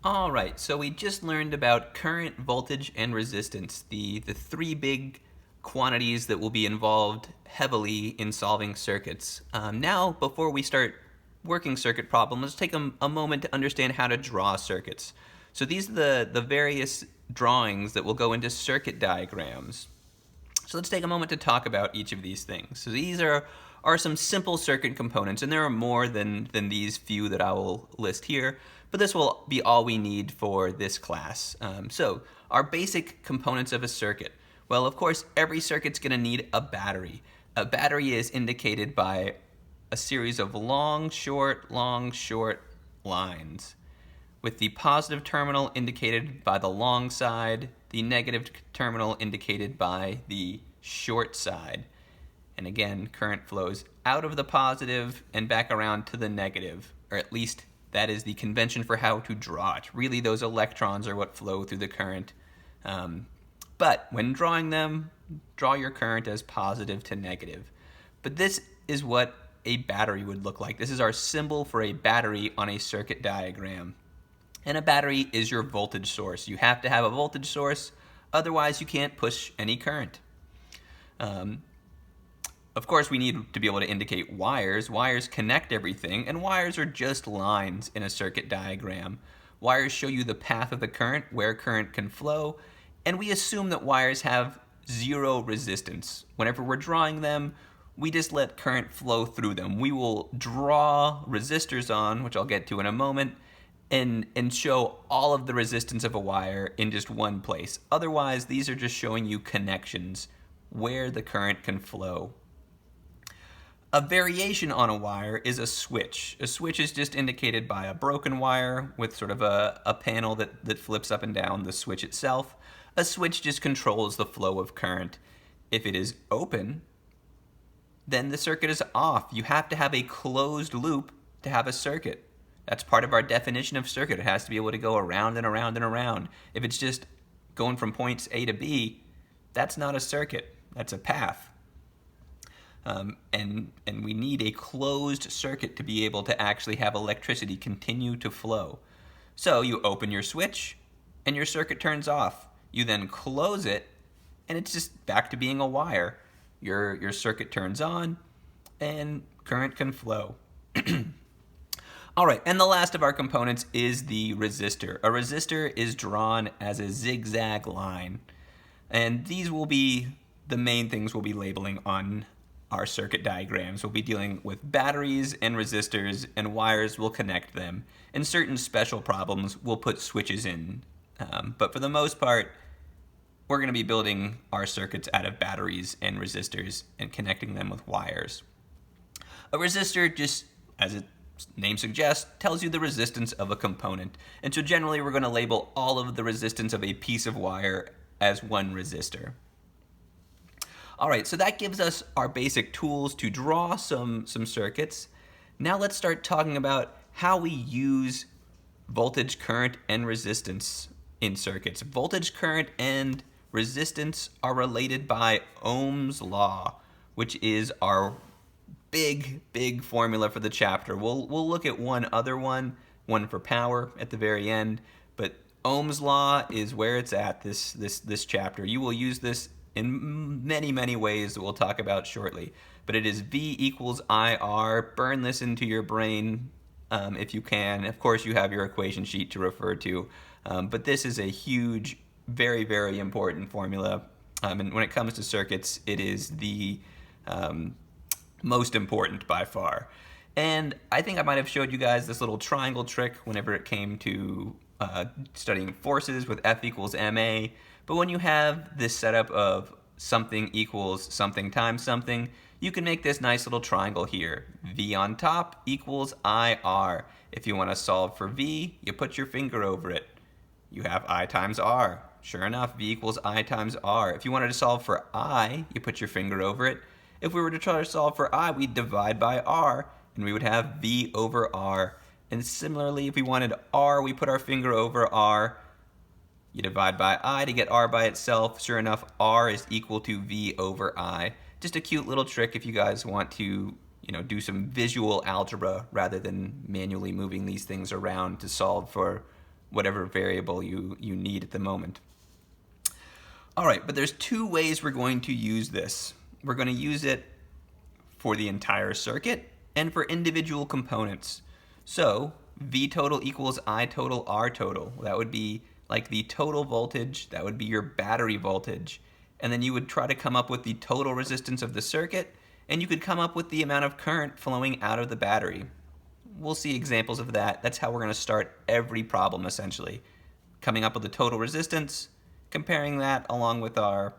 All right, so we just learned about current, voltage, and resistance, the three big quantities that will be involved heavily in solving circuits. Now, before we start working circuit problems, let's take a moment to understand how to draw circuits. So these are the various drawings that will go into circuit diagrams. So let's take a moment to talk about each of these things. So these are some simple circuit components, and there are more than these few that I will list here, but this will be all we need for this class. So our basic components of a circuit. Well, of course, every circuit's going to need a battery. A battery is indicated by a series of long, short lines, with the positive terminal indicated by the long side, the negative terminal indicated by the short side. And again, current flows out of the positive and back around to the negative, or at least that is the convention for how to draw it. Really, those electrons are what flow through the current. But when drawing them, draw your current as positive to negative. But this is what a battery would look like. This is our symbol for a battery on a circuit diagram. And a battery is your voltage source. You have to have a voltage source, otherwise you can't push any current. Of course, we need to be able to indicate wires. Wires connect everything, and wires are just lines in a circuit diagram. Wires show you the path of the current, where current can flow, and we assume that wires have zero resistance. Whenever we're drawing them, we just let current flow through them. We will draw resistors on, which I'll get to in a moment, and show all of the resistance of a wire in just one place. Otherwise, these are just showing you connections where the current can flow. A variation on a wire is a switch. A switch is just indicated by a broken wire with sort of a panel that flips up and down the switch itself. A switch just controls the flow of current. If it is open, then the circuit is off. You have to have a closed loop to have a circuit. That's part of our definition of circuit. It has to be able to go around and around and around. If it's just going from points A to B, that's not a circuit. That's a path. And we need a closed circuit to be able to actually have electricity continue to flow. So you open your switch, and your circuit turns off. You then close it, and it's just back to being a wire. Your circuit turns on, and current can flow. All right, and the last of our components is the resistor. A resistor is drawn as a zigzag line, and these will be the main things we'll be labeling on our circuit diagrams. We'll be dealing with batteries and resistors, and wires will connect them. In certain special problems, we'll put switches in. But for the most part, we're going to be building our circuits out of batteries and resistors and connecting them with wires. A resistor, just as its name suggests, tells you the resistance of a component. And so generally we're going to label all of the resistance of a piece of wire as one resistor. All right, so that gives us our basic tools to draw some circuits. Now let's start talking about how we use voltage, current, and resistance in circuits. Voltage, current, and resistance are related by Ohm's law, which is our big formula for the chapter. We'll look at one for power at the very end, but Ohm's law is where it's at this chapter. You will use this in many ways that we'll talk about shortly, but it is V equals IR. Burn this into your brain if you can. Of course, you have your equation sheet to refer to, but this is a huge, very important formula. And when it comes to circuits, it is the most important by far. And I think I might have showed you guys this little triangle trick whenever it came to studying forces with F equals ma. But when you have this setup of something equals something times something, you can make this nice little triangle here. V on top equals IR. If you want to solve for V, you put your finger over it. You have I times R. Sure enough, V equals I times R. If you wanted to solve for I, you put your finger over it. If we were to try to solve for I, we'd divide by R, and we would have V over R. And similarly, if we wanted R, we put our finger over R. You divide by I to get R by itself. Sure enough, R is equal to V over I. Just a cute little trick if you guys want to, do some visual algebra rather than manually moving these things around to solve for whatever variable you need at the moment. All right, but there's two ways we're going to use this. We're going to use it for the entire circuit and for individual components. So V total equals I total R total. That would be like the total voltage, that would be your battery voltage. And then you would try to come up with the total resistance of the circuit, and you could come up with the amount of current flowing out of the battery. We'll see examples of that. That's how we're going to start every problem, essentially. Coming up with the total resistance, comparing that along with our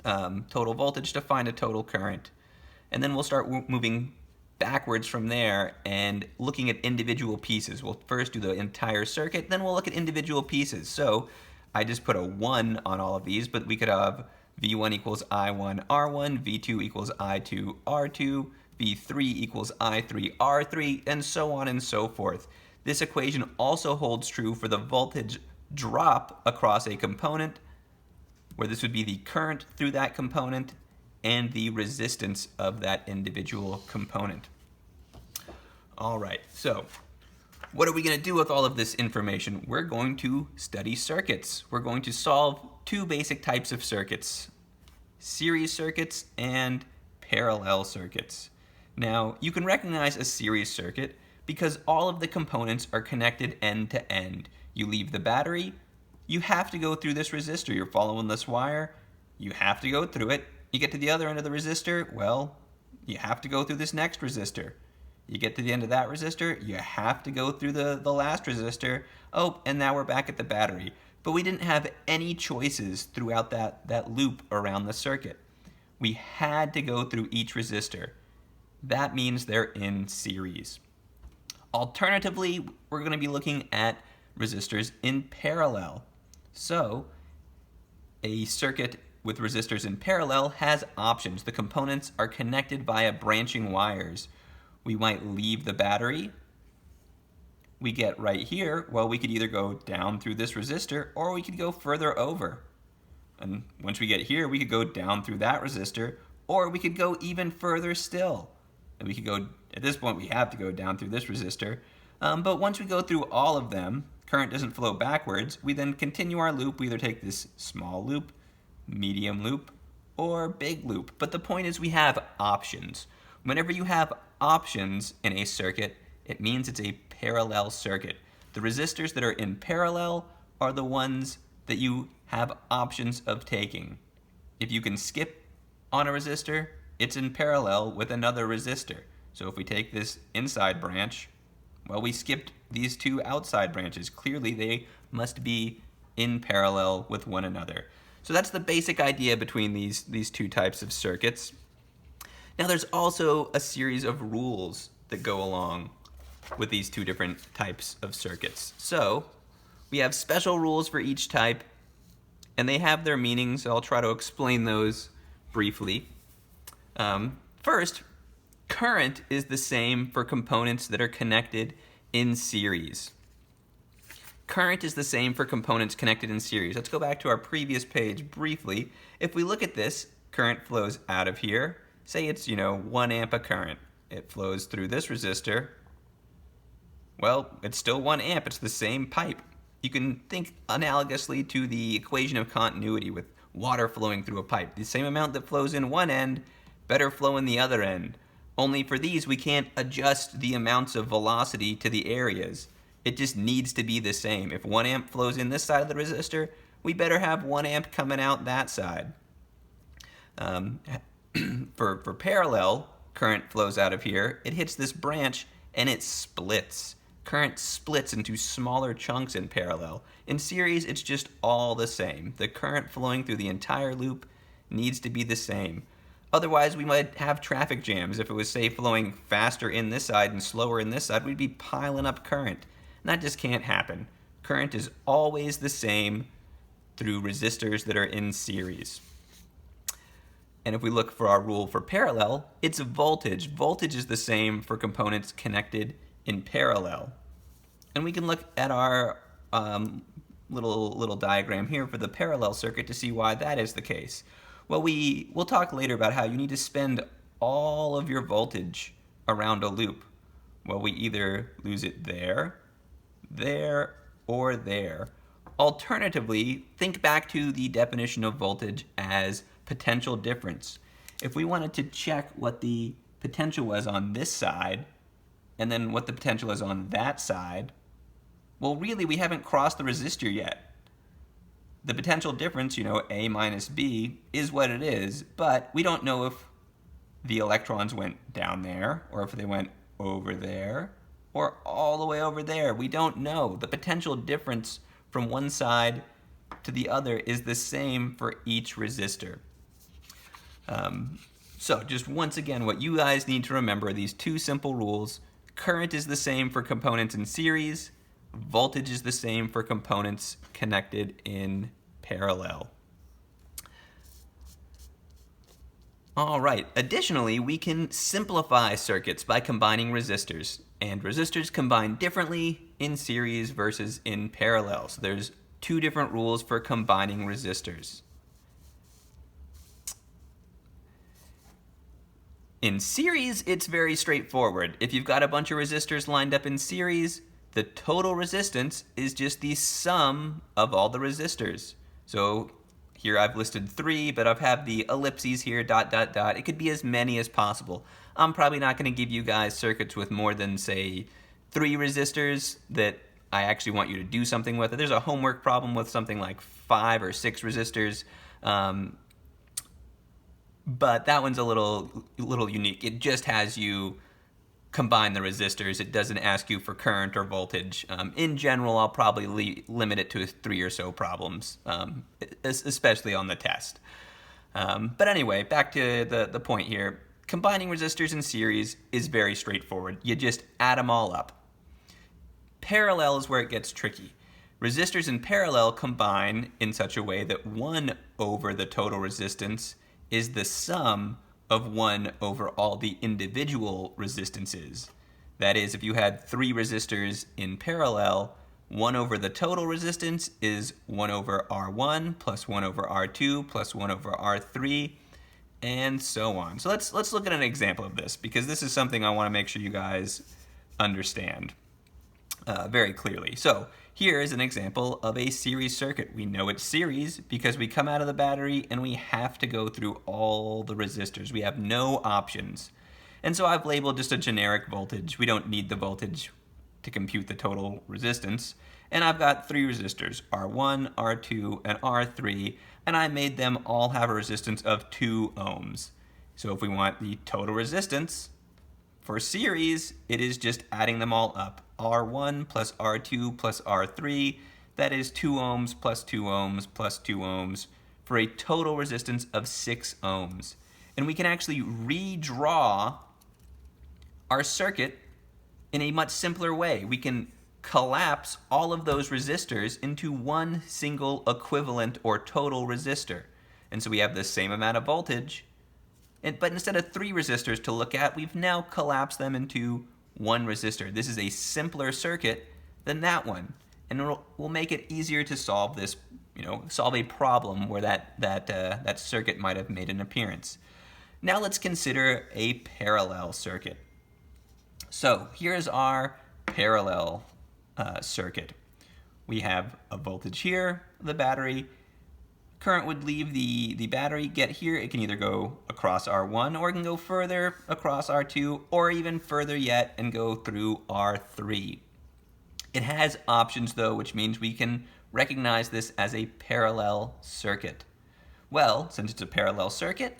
total voltage to find a total current. And then we'll start moving backwards from there and looking at individual pieces. We'll first do the entire circuit, then we'll look at individual pieces. So I just put a 1 on all of these, but we could have V1 equals I1 R1, V2 equals I2 R2, V3 equals I3 R3, and so on and so forth. This equation also holds true for the voltage drop across a component, where this would be the current through that component and the resistance of that individual component. All right, so what are we going to do with all of this information? We're going to study circuits. We're going to solve two basic types of circuits: series circuits and parallel circuits. Now, you can recognize a series circuit because all of the components are connected end to end. You leave the battery, you have to go through this resistor. You're following this wire, you have to go through it. You get to the other end of the resistor, well, you have to go through this next resistor. You get to the end of that resistor, you have to go through the last resistor. Oh, and now we're back at the battery. But we didn't have any choices throughout that loop around the circuit. We had to go through each resistor. That means they're in series. Alternatively, we're going to be looking at resistors in parallel. So, a circuit with resistors in parallel has options. The components are connected via branching wires. We might leave the battery. We get right here, well, we could either go down through this resistor or we could go further over. And once we get here, we could go down through that resistor, or we could go even further still. And we could go, at this point, we have to go down through this resistor. But once we go through all of them, current doesn't flow backwards. We then continue our loop. We either take this small loop, medium loop, or big loop. But the point is we have options. Whenever you have options in a circuit, it means it's a parallel circuit. The resistors that are in parallel are the ones that you have options of taking. If you can skip on a resistor, it's in parallel with another resistor. So if we take this inside branch, well, we skipped these two outside branches. Clearly, they must be in parallel with one another. So that's the basic idea between these two types of circuits. Now, there's also a series of rules that go along with these two different types of circuits. So we have special rules for each type, and they have their meanings. I'll try to explain those briefly. First, current is the same for components that are connected in series. Current is the same for components connected in series. Let's go back to our previous page briefly. If we look at this, current flows out of here. Say it's, 1 amp of current. It flows through this resistor. Well, it's still 1 amp. It's the same pipe. You can think analogously to the equation of continuity with water flowing through a pipe. The same amount that flows in one end, better flow in the other end. Only for these, we can't adjust the amounts of velocity to the areas. It just needs to be the same. If 1 amp flows in this side of the resistor, we better have 1 amp coming out that side. For parallel, current flows out of here. It hits this branch and it splits. Current splits into smaller chunks in parallel. In series, it's just all the same. The current flowing through the entire loop needs to be the same. Otherwise, we might have traffic jams. If it was, say, flowing faster in this side and slower in this side, we'd be piling up current. And that just can't happen. Current is always the same through resistors that are in series. And if we look for our rule for parallel, it's voltage. Voltage is the same for components connected in parallel. And we can look at our little diagram here for the parallel circuit to see why that is the case. Well, we'll talk later about how you need to spend all of your voltage around a loop. Well, we either lose it there, or there. Alternatively, think back to the definition of voltage as potential difference. If we wanted to check what the potential was on this side, and then what the potential is on that side, well, really, we haven't crossed the resistor yet. The potential difference, A minus B, is what it is, but we don't know if the electrons went down there, or if they went over there, or all the way over there. We don't know. The potential difference from one side to the other is the same for each resistor. So just once again, what you guys need to remember are these two simple rules. Current is the same for components in series. Voltage is the same for components connected in parallel. All right, additionally, we can simplify circuits by combining resistors. And resistors combine differently in series versus in parallel. So there's two different rules for combining resistors. In series, it's very straightforward. If you've got a bunch of resistors lined up in series, the total resistance is just the sum of all the resistors. So here I've listed 3, but I've had the ellipses here, ... It could be as many as possible. I'm probably not going to give you guys circuits with more than, say, 3 resistors that I actually want you to do something with. There's a homework problem with something like 5 or 6 resistors. But that one's a little unique. It just has you combine the resistors. It doesn't ask you for current or voltage. In general, I'll probably limit it to 3 or so problems, especially on the test. But anyway, back to the point here. Combining resistors in series is very straightforward. You just add them all up. Parallel is where it gets tricky. Resistors in parallel combine in such a way that 1 over the total resistance is the sum of 1 over all the individual resistances. That is, if you had 3 resistors in parallel, 1 over the total resistance is 1 over R1 plus 1 over R2 plus 1 over R3, and so on. So let's look at an example of this, because this is something I want to make sure you guys understand very clearly. So here is an example of a series circuit. We know it's series because we come out of the battery and we have to go through all the resistors. We have no options. And so I've labeled just a generic voltage. We don't need the voltage to compute the total resistance. And I've got 3 resistors, R1, R2, and R3, and I made them all have a resistance of 2 ohms. So if we want the total resistance for series, it is just adding them all up. R1 plus R2 plus R3, that is 2 ohms plus 2 ohms plus 2 ohms for a total resistance of 6 ohms. And we can actually redraw our circuit in a much simpler way. We can collapse all of those resistors into one single equivalent or total resistor. And so we have the same amount of voltage, but instead of 3 resistors to look at, we've now collapsed them into 1 resistor. This is a simpler circuit than that one, and we'll make it easier to solve this, solve a problem where that circuit might have made an appearance. Now let's consider a parallel circuit. So here's our parallel circuit. We have a voltage here, the battery. Current would leave the battery, get here. It can either go across R1, or it can go further across R2, or even further yet and go through R3. It has options though, which means we can recognize this as a parallel circuit. Well, since it's a parallel circuit,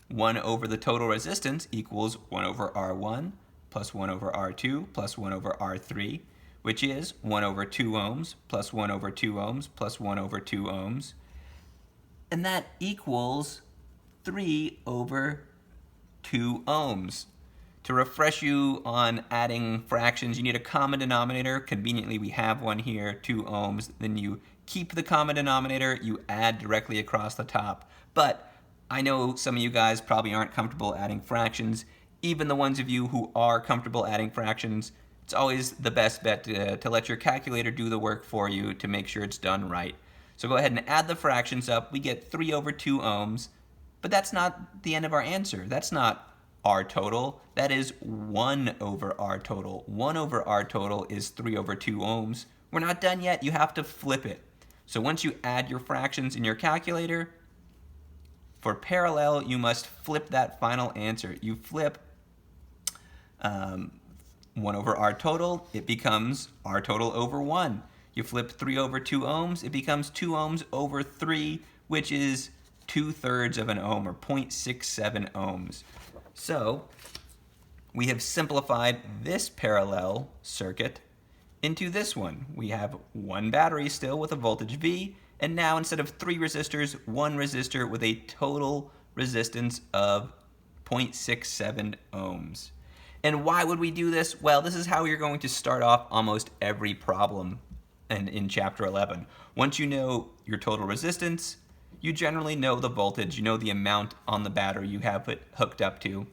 1 over the total resistance equals 1 over R1 plus 1 over R2 plus 1 over R3, which is 1 over 2 ohms plus 1 over 2 ohms plus 1 over 2 ohms. And that equals 3 over 2 ohms. To refresh you on adding fractions, you need a common denominator. Conveniently, we have one here, 2 ohms. Then you keep the common denominator, you add directly across the top. But I know some of you guys probably aren't comfortable adding fractions. Even the ones of you who are comfortable adding fractions, it's always the best bet to let your calculator do the work for you to make sure it's done right. So go ahead and add the fractions up. We get 3 over 2 ohms, but that's not the end of our answer. That's not R total. That is 1 over R total. 1 over R total is 3 over 2 ohms, We're not done yet. You have to flip it. So once you add your fractions in your calculator, for parallel, you must flip that final answer. You flip 1 over R total, it becomes R total over 1. You flip 3 over 2 ohms, it becomes 2 ohms over 3, which is 2/3 of an ohm, or 0.67 ohms. So we have simplified this parallel circuit into this one. We have one battery still with a voltage V, and now instead of 3 resistors, 1 resistor with a total resistance of 0.67 ohms. And why would we do this? Well, this is how you're going to start off almost every problem in Chapter 11. Once you know your total resistance, you generally know the voltage, you know the amount on the battery you have it hooked up to.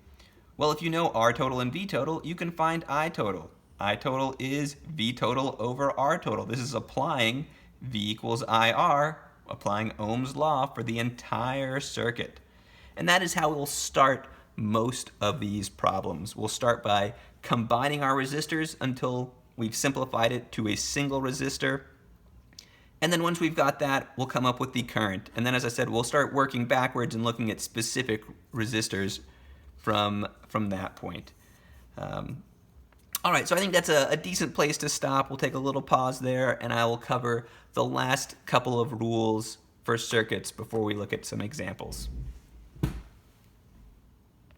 Well, if you know R total and V total, you can find I total. I total is V total over R total. This is applying V equals IR, applying Ohm's law for the entire circuit. And that is how we'll start most of these problems. We'll start by combining our resistors until we've simplified it to a single resistor. And then once we've got that, we'll come up with the current. And then, as I said, we'll start working backwards and looking at specific resistors from that point. All right, so I think that's a decent place to stop. We'll take a little pause there, and I will cover the last couple of rules for circuits before we look at some examples.